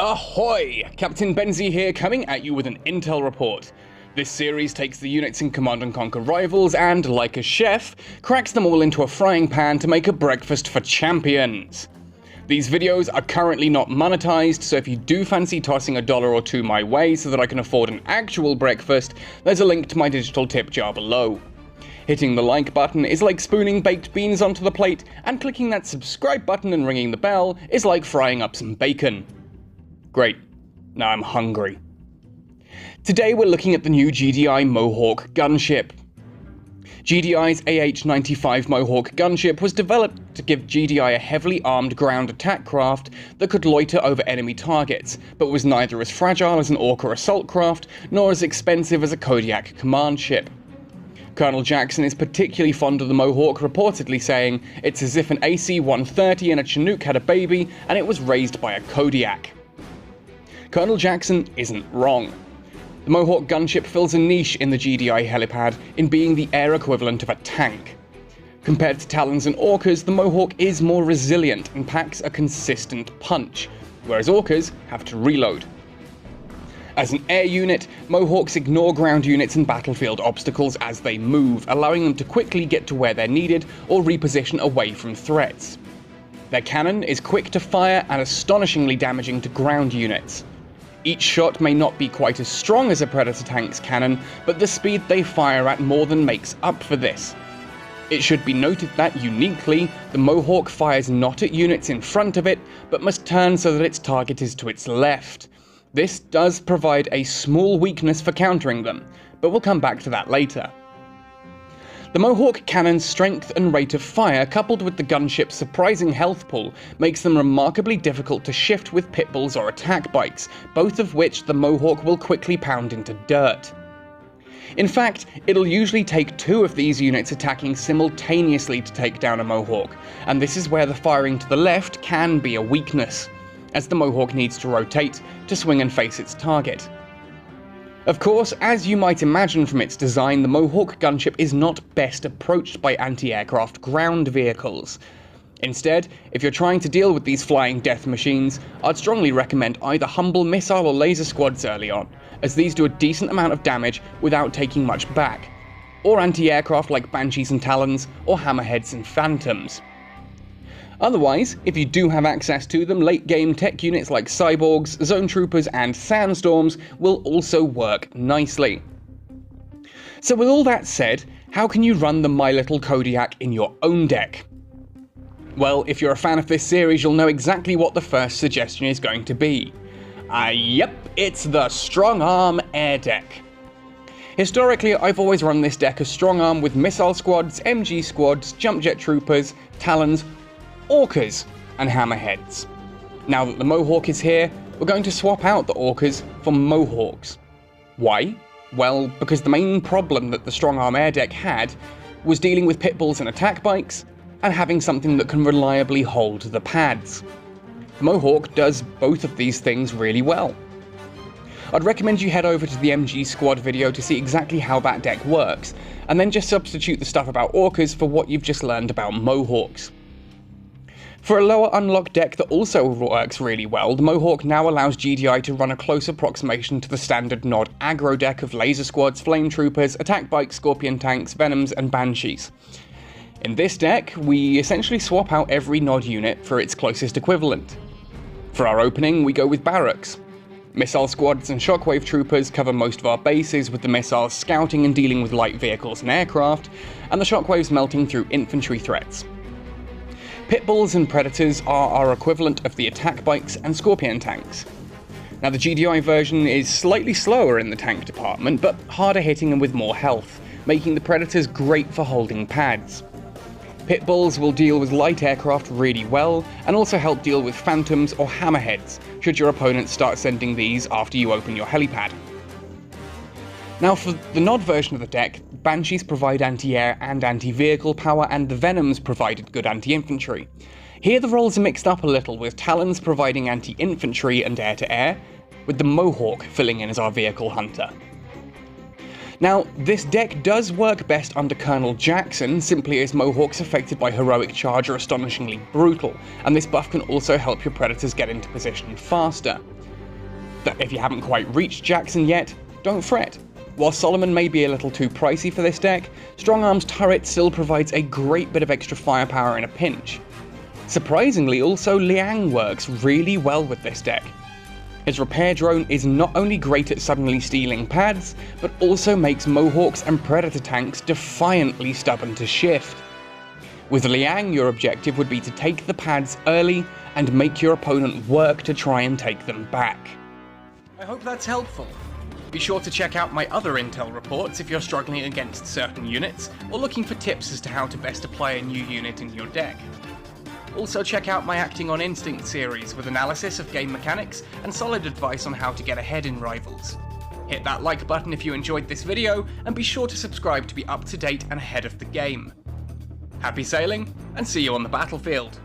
Ahoy! Captain Benzie here, coming at you with an intel report. This series takes the units in Command & Conquer Rivals and, like a chef, cracks them all into a frying pan to make a breakfast for champions. These videos are currently not monetized, so if you do fancy tossing $1 or $2 my way so that I can afford an actual breakfast, there's a link to my digital tip jar below. Hitting the like button is like spooning baked beans onto the plate, and clicking that subscribe button and ringing the bell is like frying up some bacon. Great, now I'm hungry. Today we're looking at the new GDI Mohawk Gunship. GDI's AH-95 Mohawk Gunship was developed to give GDI a heavily armed ground attack craft that could loiter over enemy targets, but was neither as fragile as an Orca Assault Craft nor as expensive as a Kodiak Command Ship. Colonel Jackson is particularly fond of the Mohawk, reportedly saying, "It's as if an AC-130 and a Chinook had a baby and it was raised by a Kodiak." Colonel Jackson isn't wrong. The Mohawk Gunship fills a niche in the GDI helipad in being the air equivalent of a tank. Compared to Talons and Orcas, the Mohawk is more resilient and packs a consistent punch, whereas Orcas have to reload. As an air unit, Mohawks ignore ground units and battlefield obstacles as they move, allowing them to quickly get to where they're needed or reposition away from threats. Their cannon is quick to fire and astonishingly damaging to ground units. Each shot may not be quite as strong as a Predator tank's cannon, but the speed they fire at more than makes up for this. It should be noted that, uniquely, the Mohawk fires not at units in front of it, but must turn so that its target is to its left. This does provide a small weakness for countering them, but we'll come back to that later. The Mohawk cannon's strength and rate of fire, coupled with the gunship's surprising health pool, makes them remarkably difficult to shift with pit bulls or attack bikes, both of which the Mohawk will quickly pound into dirt. In fact, it'll usually take two of these units attacking simultaneously to take down a Mohawk, and this is where the firing to the left can be a weakness, as the Mohawk needs to rotate to swing and face its target. Of course, as you might imagine from its design, the Mohawk Gunship is not best approached by anti-aircraft ground vehicles. Instead, if you're trying to deal with these flying death machines, I'd strongly recommend either humble missile or laser squads early on, as these do a decent amount of damage without taking much back, or anti-aircraft like Banshees and Talons, or Hammerheads and Phantoms. Otherwise, if you do have access to them, late-game tech units like Cyborgs, Zone Troopers and Sandstorms will also work nicely. So with all that said, how can you run the My Little Kodiak in your own deck? Well, if you're a fan of this series, you'll know exactly what the first suggestion is going to be. Yep, it's the Strong Arm Air Deck. Historically, I've always run this deck as Strong Arm with Missile Squads, MG Squads, Jump Jet Troopers, Talons, Orcas and Hammerheads. Now that the Mohawk is here, we're going to swap out the Orcas for Mohawks. Why? Well, because the main problem that the Strong Arm Air Deck had was dealing with pit bulls and attack bikes, and having something that can reliably hold the pads. The Mohawk does both of these things really well. I'd recommend you head over to the MG Squad video to see exactly how that deck works, and then just substitute the stuff about Orcas for what you've just learned about Mohawks. For a lower unlock deck that also works really well, the Mohawk now allows GDI to run a close approximation to the standard Nod aggro deck of Laser Squads, Flame Troopers, Attack Bikes, Scorpion Tanks, Venoms and Banshees. In this deck, we essentially swap out every Nod unit for its closest equivalent. For our opening, we go with Barracks. Missile Squads and Shockwave Troopers cover most of our bases, with the missiles scouting and dealing with light vehicles and aircraft, and the Shockwaves melting through infantry threats. Pit Bulls and Predators are our equivalent of the attack bikes and Scorpion tanks. Now the GDI version is slightly slower in the tank department, but harder hitting and with more health, making the Predators great for holding pads. Pit Bulls will deal with light aircraft really well, and also help deal with Phantoms or Hammerheads, should your opponents start sending these after you open your helipad. Now for the Nod version of the deck, Banshees provide anti-air and anti-vehicle power, and the Venoms provided good anti-infantry. Here the roles are mixed up a little, with Talons providing anti-infantry and air-to-air, with the Mohawk filling in as our vehicle hunter. Now, this deck does work best under Colonel Jackson, simply as Mohawk's affected by Heroic Charge are astonishingly brutal, and this buff can also help your Predators get into position faster. But if you haven't quite reached Jackson yet, don't fret. While Solomon may be a little too pricey for this deck, Strong Arm's turret still provides a great bit of extra firepower in a pinch. Surprisingly, also Liang works really well with this deck. His repair drone is not only great at suddenly stealing pads, but also makes Mohawks and Predator tanks defiantly stubborn to shift. With Liang, your objective would be to take the pads early and make your opponent work to try and take them back. I hope that's helpful. Be sure to check out my other intel reports if you're struggling against certain units, or looking for tips as to how to best apply a new unit in your deck. Also check out my Acting on Instinct series with analysis of game mechanics and solid advice on how to get ahead in Rivals. Hit that like button if you enjoyed this video, and be sure to subscribe to be up to date and ahead of the game. Happy sailing, and see you on the battlefield!